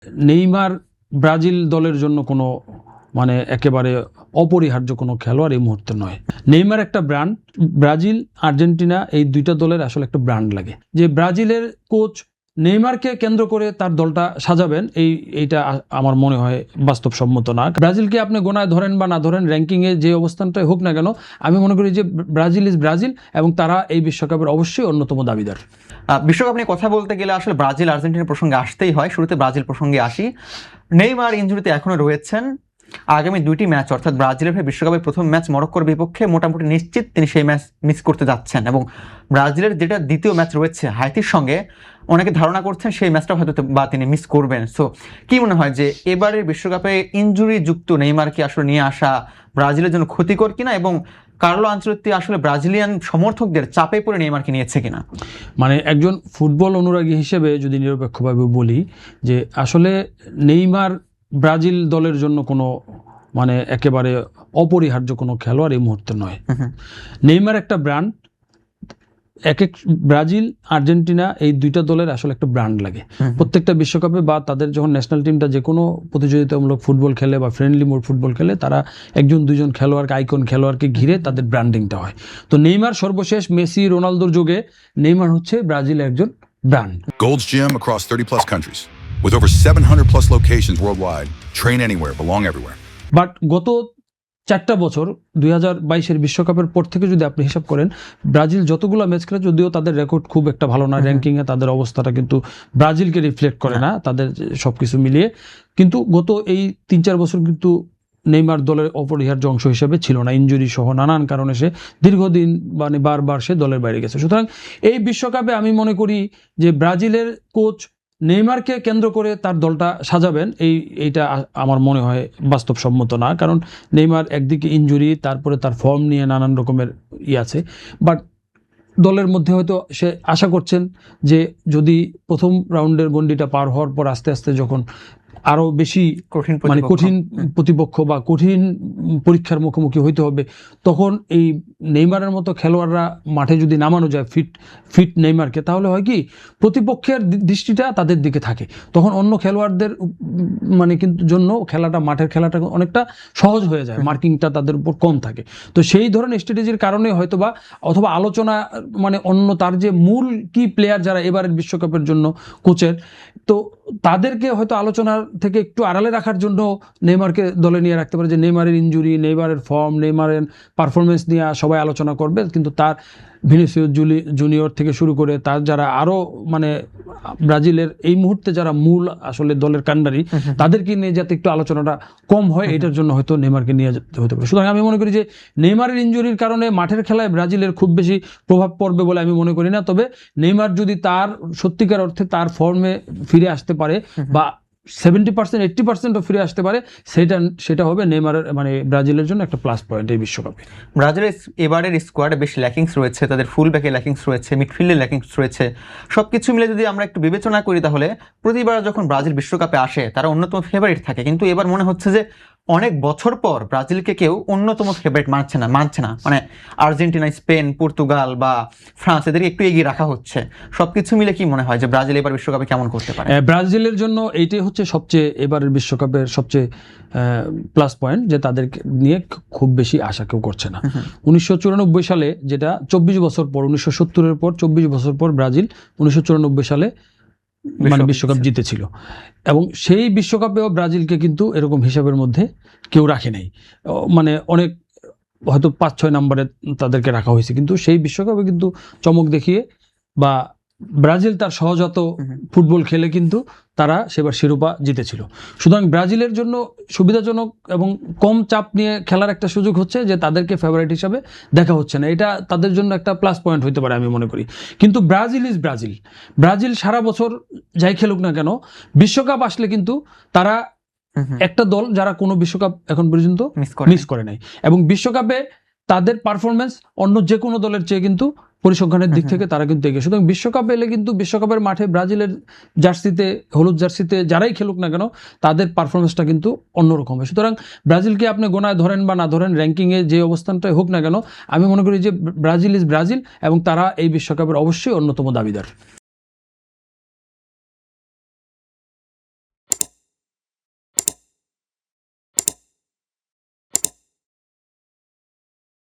Neymar Brazil দলের জন্য কোনো মানে একেবারে অপরিহার্য কোনো খেলোয়াড় এই মুহূর্তে নয়। নেইমার একটা ব্র্যান্ড, ব্রাজিল আর্জেন্টিনা এই দুইটা দলের আসলে একটা ব্র্যান্ড লাগে। যে ব্রাজিলের কোচ নেইমারকে কেন্দ্র করে তার দলটা সাজাবেন এইটা আমার মনে হয় বাস্তবসম্মত না। ব্রাজিলকে আপনি গোনায় ধরেন বা না ধরেন, র্যাঙ্কিংয়ে যে অবস্থানটাই হোক না কেন, আমি মনে করি যে ব্রাজিল ইজ ব্রাজিল এবং তারা এই বিশ্বকাপের অবশ্যই অন্যতম দাবিদার। বিশ্বকাপ নিয়ে কথা বলতে গেলে আসলে ব্রাজিল আর্জেন্টিনা প্রসঙ্গে আসতেই হয়। শুরুতে ব্রাজিল প্রসঙ্গে আসি। নেইমার ইনজুরিতে এখনো রয়েছেন। আগামী 2টি ম্যাচ অর্থাৎ ব্রাজিলের হয়ে বিশ্বকাপের প্রথম ম্যাচ মরক্কোর বিপক্ষে মোটামুটি নিশ্চিত তিনি সেই ম্যাচ মিস করতে যাচ্ছেন, এবং ব্রাজিলের যেটা দ্বিতীয় ম্যাচ রয়েছে হাইতির সঙ্গে, অনেকে ধারণা করছেন সেই ম্যাচটা হয়তো বা তিনি মিস করবেন। সো কি মনে হয় যে এবারের বিশ্বকাপে ইনজুরি যুক্ত নেইমারকে আসলে নিয়ে আসা ব্রাজিলের জন্য ক্ষতিকর কিনা, এবং কার্লো আনচেলত্তি আসলে ব্রাজিলিয়ান সমর্থকদের চাপে পড়ে নেইমারকে নিয়েছে কিনা? মানে একজন ফুটবল অনুরাগী হিসেবে যদি নিরপেক্ষভাবে বলি যে আসলে নেইমার ব্রাজিল দলের জন্য কোনো মানে একেবারে অপরিহার্য কোনো খেলোয়াড় এই মুহূর্তে নয়। নেইমার একটা ব্র্যান্ড, ব্রাজিল আর্জেন্টিনা এই দুইটা দলের আসলে একটা ব্র্যান্ড লাগে। প্রত্যেকটা বিশ্বকাপে বা তাদের যখন ন্যাশনাল টিমটা যে কোনো প্রতিযোগিতামূলক ফুটবল খেলে বা ফ্রেন্ডলি মোড ফুটবল খেলে, তারা একজন দুজন খেলোয়াড়কে, আইকন খেলোয়াড়কে ঘিরে তাদের ব্র্যান্ডিংটা হয়। তো নেইমার সর্বশেষ মেসি রোনালদোর যুগে নেইমার হচ্ছে ব্রাজিলের একজন brand. Gold's Gym across 30 plus countries with over 700 plus locations worldwide. Train anywhere, belong everywhere. But গত 4টা বছর 2022-এর বিশ্বকাপের পর থেকে যদি আপনি হিসাব করেন, ব্রাজিল যতগুলো ম্যাচ খেলে, যদিও তাদের রেকর্ড খুব একটা ভালো না, র্যাঙ্কিংয়ে তাদের অবস্থাটা কিন্তু ব্রাজিলকে রিফ্লেক্ট করে না তাদের সবকিছু মিলিয়ে, কিন্তু গত এই 3-4 বছর কিন্তু নেইমার দলের অপরিহার্য অংশ হিসেবে ছিল না। ইনজুরি সহ নানান কারণে সে দীর্ঘদিন মানে বারবার সে দলের বাইরে গেছে। সুতরাং এই বিশ্বকাপে আমি মনে করি যে ব্রাজিলের কোচ নেইমারকে কেন্দ্র করে তার দলটা সাজাবেন এইটা আমার মনে হয় বাস্তবসম্মত না। কারণ নেইমার একদিকে ইনজুরি, তারপরে তার ফর্ম নিয়ে নানান রকমের আছে। বাট দলের মধ্যে হয়তো সে আশা করছেন যে যদি প্রথম রাউন্ডের গন্ডিটা পার হওয়ার পর আস্তে আস্তে যখন আরও বেশি মানে কঠিন প্রতিপক্ষ বা কঠিন পরীক্ষার মুখোমুখি হইতে হবে, তখন এই নেইমারের মতো খেলোয়াড়রা মাঠে যদি নামানো যায় ফিট নেইমারকে, তাহলে হয় কি প্রতিপক্ষের দৃষ্টিটা তাদের দিকে থাকে, তখন অন্য খেলোয়াড়দের মানে কিন্তু জন্য খেলাটা, মাঠের খেলাটা অনেকটা সহজ হয়ে যায়, মার্কিংটা তাদের উপর কম থাকে। তো সেই ধরনের স্ট্র্যাটেজির কারণে হয়তোবা অথবা আলোচনা মানে অন্য তার যে মূল কি প্লেয়ার যারা এবারের বিশ্বকাপের জন্য কোচের, তো তাদেরকে হয়তো আলোচনার থেকে একটু আড়ালে রাখার জন্য নেইমারকে দলে নিয়ে রাখতে পারে। যে নেইমারের ইনজুরি, নেইমারের ফর্ম, নেইমারের পারফরমেন্স নিয়ে সবাই আলোচনা করবে, কিন্তু তার ভিনিসিয়াস জুনিয়র থেকে শুরু করে তার যারা আরও মানে ব্রাজিলের এই মুহূর্তে যারা মূল আসলে দলের কান্ডারি, তাদেরকে নিয়ে যাতে একটু আলোচনাটা কম হয়, এটার জন্য হয়তো নেইমারকে নিয়ে যেতে হতে পারে। সুতরাং আমি মনে করি যে নেইমারের ইনজুরির কারণে মাঠের খেলায় ব্রাজিলের খুব বেশি প্রভাব পড়বে বলে আমি মনে করি না। তবে নেইমার যদি তার সত্যিকার অর্থে তার ফর্মে ফিরে আসতে পারে বা 70% 80%ও ফিরে আসতে পারে, সেটা হবে নেইমারের মানে ব্রাজিলের জন্য একটা প্লাস পয়েন্ট এই বিশ্বকাপে। ব্রাজিলের এবারের স্কোয়াডে বেশ ল্যাকিংস রয়েছে, তাদের ফুল ব্যাকে ল্যাকিংস রয়েছে, মিডফিল্ডে ল্যাকিংস রয়েছে। সব কিছু মিলে যদি আমরা একটু বিবেচনা করি, তাহলে প্রতিবার যখন ব্রাজিল বিশ্বকাপে আসে তারা অন্যতম ফেভারিট থাকে, কিন্তু এবার মনে হচ্ছে যে অনেক বছর পর ব্রাজিলকে কেউ অন্যতম ফেভারিট মানছে না। মানে আর্জেন্টিনা, স্পেন, পর্তুগাল বা ফ্রান্স এদেরকে একটু এগিয়ে রাখা হচ্ছে। সবকিছু মিলে কি মনে হয় যে ব্রাজিল এবার বিশ্বকাপে কেমন করতে পারে? ব্রাজিলের জন্য এইটাই হচ্ছে সবচেয়ে এবারের বিশ্বকাপের সবচেয়ে প্লাস পয়েন্ট, যে তাদেরকে নিয়ে খুব বেশি আশা কেউ করছে না। 1994 সালে, যেটা 24 বছর পর, 1970-এর পর 24 বছর পর ব্রাজিল 1994 সালে মানে বিশ্বকাপ জিতেছিল, এবং সেই বিশ্বকাপেও ব্রাজিলকে কিন্তু এরকম হিসাবের মধ্যে কেউ রাখে নাই। মানে অনেক হয়তো 5-6 নম্বরে তাদেরকে রাখা হয়েছে, কিন্তু সেই বিশ্বকাপে কিন্তু চমক দেখিয়ে বা ব্রাজিল তার সহজাত ফুটবল খেলে কিন্তু তারা সেবার শিরোপা জিতেছিল। সুতরাং ব্রাজিলের জন্য সুবিধাজনক এবং কম চাপ নিয়ে খেলার একটা সুযোগ হচ্ছে যে তাদেরকে ফেভারিট হিসাবে দেখা হচ্ছে না। এটা তাদের জন্য একটা প্লাস পয়েন্ট হতে পারে আমি মনে করি। কিন্তু ব্রাজিল ইজ ব্রাজিল। ব্রাজিল সারা বছর যাই খেলুক না কেন, বিশ্বকাপ আসলে কিন্তু তারা একটা দল যারা কোনো বিশ্বকাপ এখন পর্যন্ত মিস করে নাই, এবং বিশ্বকাপে তাদের পারফরমেন্স অন্য যে কোনো দলের চেয়ে কিন্তু পরিসংখ্যানের দিক থেকে তারা কিন্তু এগিয়ে। সুতরাং বিশ্বকাপে এলে কিন্তু বিশ্বকাপের মাঠে ব্রাজিলের জার্সিতে, হলুদ জার্সিতে যারাই খেলুক না কেন, তাদের পারফরমেন্সটা কিন্তু অন্যরকম হয়। সুতরাং ব্রাজিলকে আপনি গোনায় ধরেন বা না ধরেন, র্যাঙ্কিংয়ে যে অবস্থানটাই হোক না কেন, আমি মনে করি যে ব্রাজিল ইজ ব্রাজিল এবং তারা এই বিশ্বকাপের অবশ্যই অন্যতম দাবিদার।